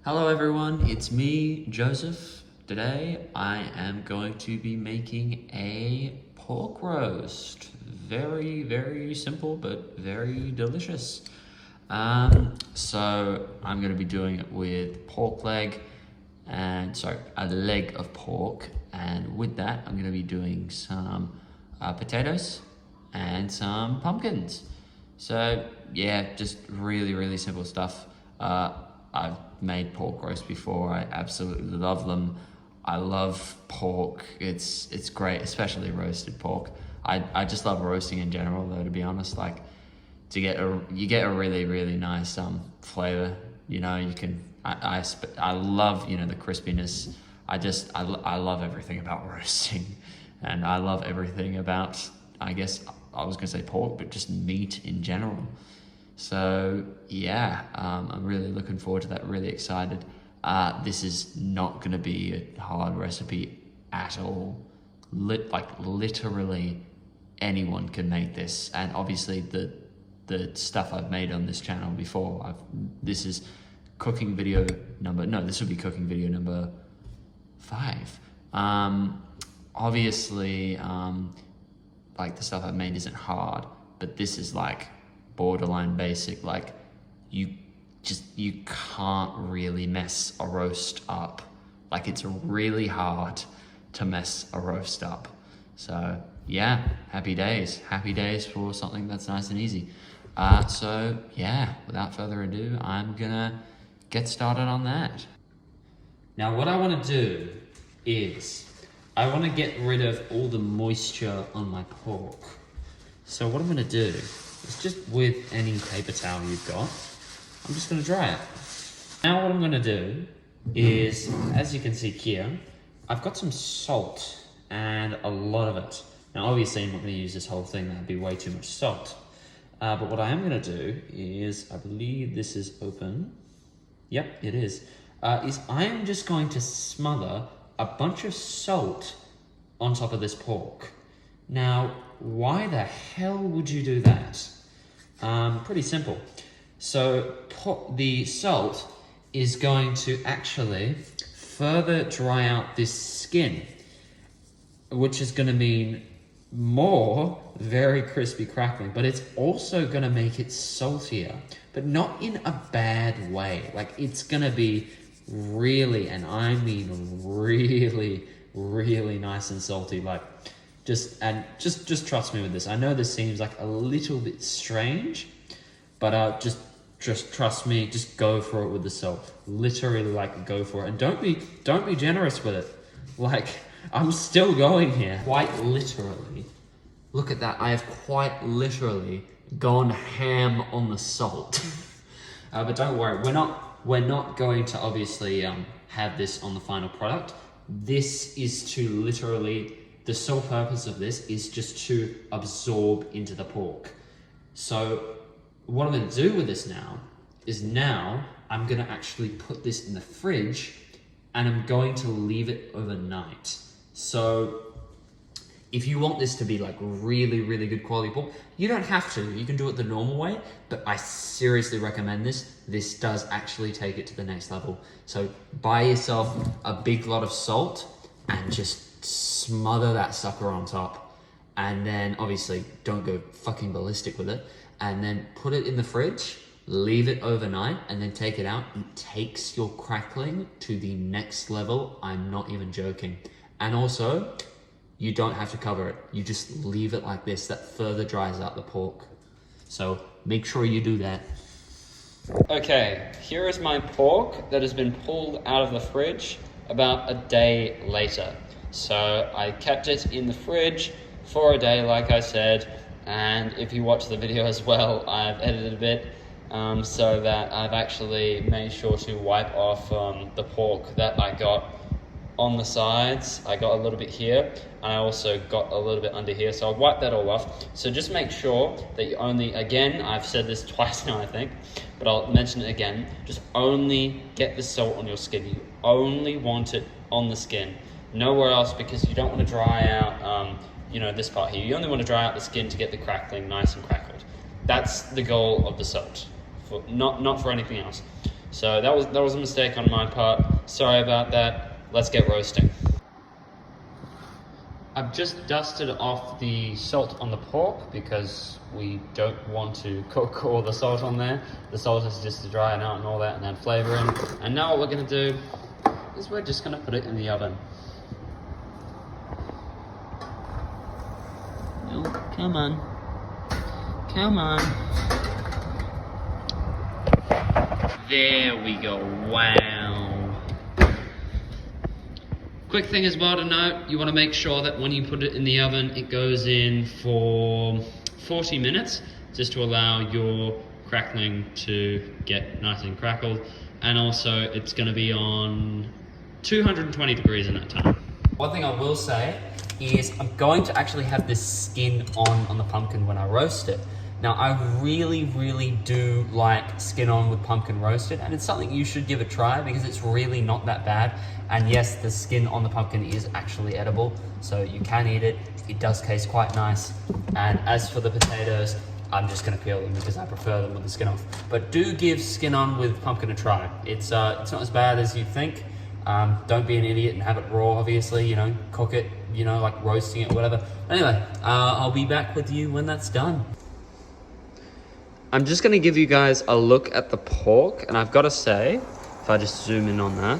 Hello everyone, it's me, Joseph. Today I am going to be making a pork roast. Very, very simple, but very delicious. So I'm going to be doing it with pork leg a leg of pork. And with that, I'm going to be doing some potatoes and some pumpkins. So yeah, just really, really simple stuff. I've made pork roast before. I absolutely love them. I love pork. It's great, especially roasted pork. I just love roasting in general, though. To be honest, like you get a really, really nice flavor. You know, you can. I love the crispiness. I love everything about roasting, and I love everything about, I guess I was gonna say pork, but just meat in general. So yeah, I'm really looking forward to that, really excited. This is not gonna be a hard recipe at all. Literally anyone can make this. And obviously the stuff I've made on this channel before, this is cooking video number, no, this would be cooking video number 5. Obviously, like the stuff I've made isn't hard, but this is like borderline basic. Like you can't really mess a roast up. Like it's really hard to mess a roast up. So yeah, happy days for something that's nice and easy. So yeah, without further ado, I'm gonna get started on that. Now what I want to do is I want to get rid of all the moisture on my pork. So what I'm going to do is, just with any paper towel you've got, I'm just going to dry it. Now what I'm going to do is, as you can see here, I've got some salt and a lot of it. Now obviously I'm not going to use this whole thing, that'd be way too much salt. But what I am going to do is, I believe this is open. Yep, it is. Is I am just going to smother a bunch of salt on top of this pork. Now, why the hell would you do that? Pretty simple. So the salt is going to actually further dry out this skin, which is going to mean more very crispy crackling, but it's also going to make it saltier, but not in a bad way. Like it's going to be really, and I mean really, really nice and salty. Like just trust me with this. I know this seems like a little bit strange, but just trust me. Just go for it with the salt. Literally, like, go for it, and don't be generous with it. Like, I'm still going here. Quite literally, look at that. I have quite literally gone ham on the salt. But don't worry, we're not going to obviously have this on the final product. This is to literally, the sole purpose of this is just to absorb into the pork. So what I'm going to do with this now is I'm going to actually put this in the fridge, and I'm going to leave it overnight. So if you want this to be like really, really good quality pork, you don't have to. You can do it the normal way, but I seriously recommend this. This does actually take it to the next level. So buy yourself a big lot of salt and just smother that sucker on top. And then obviously don't go fucking ballistic with it. And then put it in the fridge, leave it overnight, and then take it out. It takes your crackling to the next level. I'm not even joking. And also, you don't have to cover it. You just leave it like this. That further dries out the pork. So make sure you do that. Okay, here is my pork that has been pulled out of the fridge about a day later. So I kept it in the fridge for a day, like I said. And if you watch the video as well, I've edited a bit so that I've actually made sure to wipe off the pork that I got on the sides. I got a little bit here, and I also got a little bit under here, so I'll wipe that all off. So just make sure that you only, again, I've said this twice now I think, but I'll mention it again, just only get the salt on your skin. You only want it on the skin, nowhere else, because you don't want to dry out this part here. You only want to dry out the skin to get the crackling nice and crackled. That's the goal of the salt, not for anything else. So that was a mistake on my part. Sorry about that. Let's get roasting. I've just dusted off the salt on the pork because we don't want to cook all the salt on there. The salt is just to dry it out and all that and add flavor in. And now what we're gonna do is we're just gonna put it in the oven. Oh, come on. Come on. There we go. Wow. Quick thing as well to note, you want to make sure that when you put it in the oven, it goes in for 40 minutes, just to allow your crackling to get nice and crackled. And also, it's going to be on 220 degrees in that time. One thing I will say is I'm going to actually have this skin on the pumpkin when I roast it. Now, I really do like skin on with pumpkin roasted, and it's something you should give a try because it's really not that bad. And yes, the skin on the pumpkin is actually edible, so you can eat it. It does taste quite nice. And as for the potatoes, I'm just gonna peel them because I prefer them with the skin off. But do give skin on with pumpkin a try. It's not as bad as you think. Don't be an idiot and have it raw, obviously, you know, cook it, you know, like roasting it or whatever. Anyway, I'll be back with you when that's done. I'm just gonna give you guys a look at the pork, and I've gotta say, if I just zoom in on that,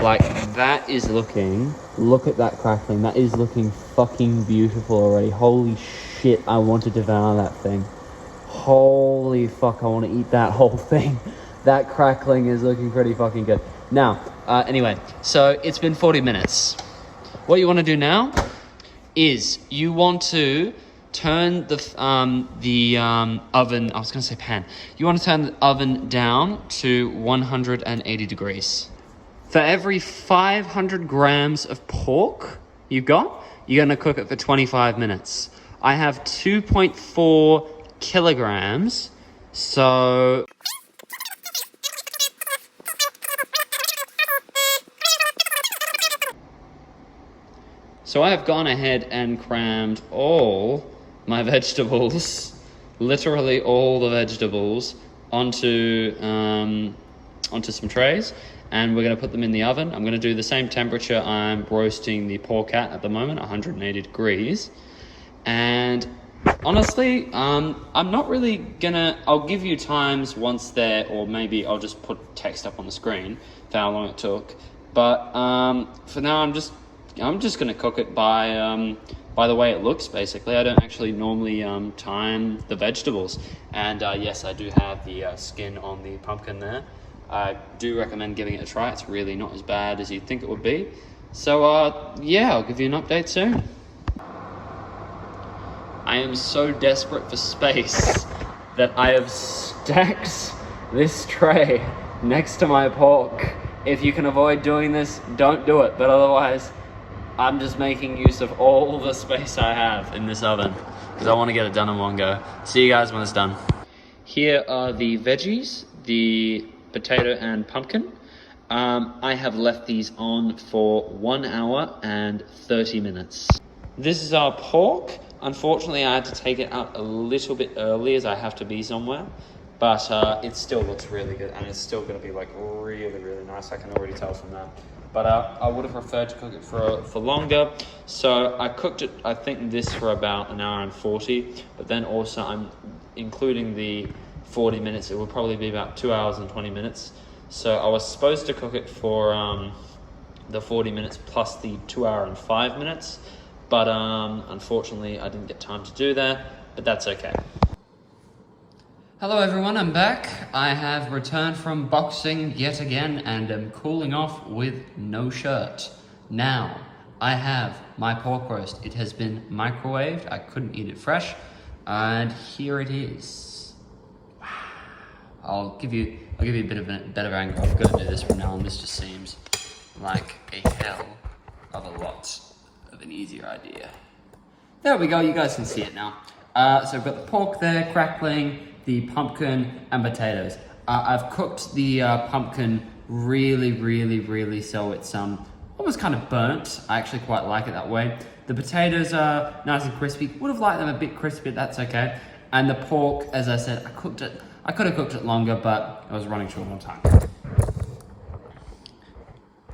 like that is looking, look at that crackling, that is looking fucking beautiful already. Holy shit, I want to devour that thing. Holy fuck, I want to eat that whole thing. That crackling is looking pretty fucking good. Now, anyway, so it's been 40 minutes. What you want to do now is you want to turn the oven, I was going to say pan. You want to turn the oven down to 180 degrees. For every 500 grams of pork you've got, you're going to cook it for 25 minutes. I have 2.4 kilograms, so... So I have gone ahead and crammed all my vegetables, literally all the vegetables, onto some trays, and we're going to put them in the oven. I'm going to do the same temperature I'm roasting the pork at the moment, 180 degrees. And honestly, I'm not really gonna, I'll give you times once they're, or maybe I'll just put text up on the screen for how long it took. But for now, I'm just gonna cook it by the way it looks, basically. I don't actually normally time the vegetables. And yes, I do have the skin on the pumpkin there. I do recommend giving it a try. It's really not as bad as you'd think it would be. So yeah, I'll give you an update soon. I am so desperate for space that I have stacked this tray next to my pork. If you can avoid doing this, don't do it. But otherwise, I'm just making use of all the space I have in this oven because I want to get it done in one go. See you guys when it's done. Here are the veggies, the potato and pumpkin. I have left these on for 1 hour and 30 minutes. This is our pork. Unfortunately, I had to take it out a little bit early as I have to be somewhere, but it still looks really good, and it's still going to be like really nice. I can already tell from that. But I would have preferred to cook it for longer, so I cooked it, I think this for about 1 hour and 40, but then also I'm including the 40 minutes, it would probably be about 2 hours and 20 minutes. So I was supposed to cook it for the 40 minutes plus the 2 hour and 5 minutes, but unfortunately I didn't get time to do that, but that's okay. Hello everyone, I'm back. I have returned from boxing yet again and am cooling off with no shirt. Now, I have my pork roast. It has been microwaved. I couldn't eat it fresh. And here it is. Wow. I'll give you a bit of a better angle. I've got to do this from now on. This just seems like a hell of a lot of an easier idea. There we go, you guys can see it now. So I've got the pork there, crackling, the pumpkin and potatoes. I've cooked the pumpkin really so it's almost kind of burnt. I actually quite like it that way. The potatoes are nice and crispy. Would have liked them a bit crispy, but that's okay. And the pork, as I said, I cooked it I could have cooked it longer, but I was running short on time.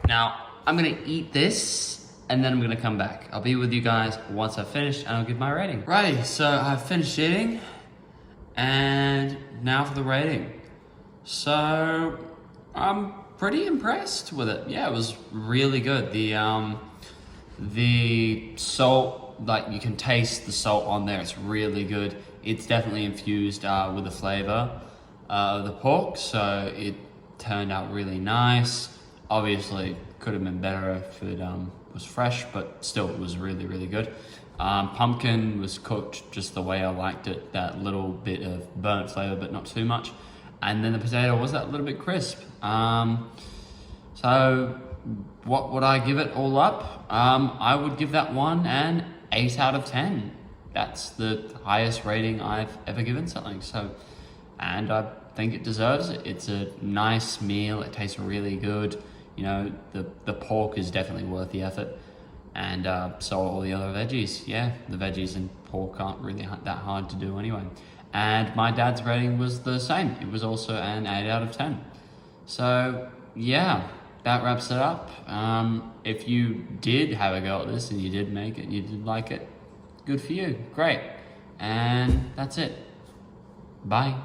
Now, I'm gonna eat this, and then I'm gonna come back. I'll be with you guys once I've finished, and I'll give my rating. Righty, so I've finished eating, and now for the rating. So, I'm pretty impressed with it. Yeah, it was really good. The salt, like you can taste the salt on there, it's really good. It's definitely infused with the flavor of the pork, so it turned out really nice. Obviously, could have been better if it was fresh, but still, it was really, really good. Pumpkin was cooked just the way I liked it, that little bit of burnt flavor, but not too much. And then the potato was that little bit crisp. So what would I give it all up? I would give that one an 8 out of 10. That's the highest rating I've ever given something. So, and I think it deserves it. It's a nice meal. It tastes really good. You know, the pork is definitely worth the effort. And so are all the other veggies. Yeah, the veggies and pork aren't really that hard to do anyway. And my dad's rating was the same. It was also an 8 out of 10. So, yeah, that wraps it up. If you did have a go at this and you did make it and you did like it, good for you. Great. And that's it. Bye.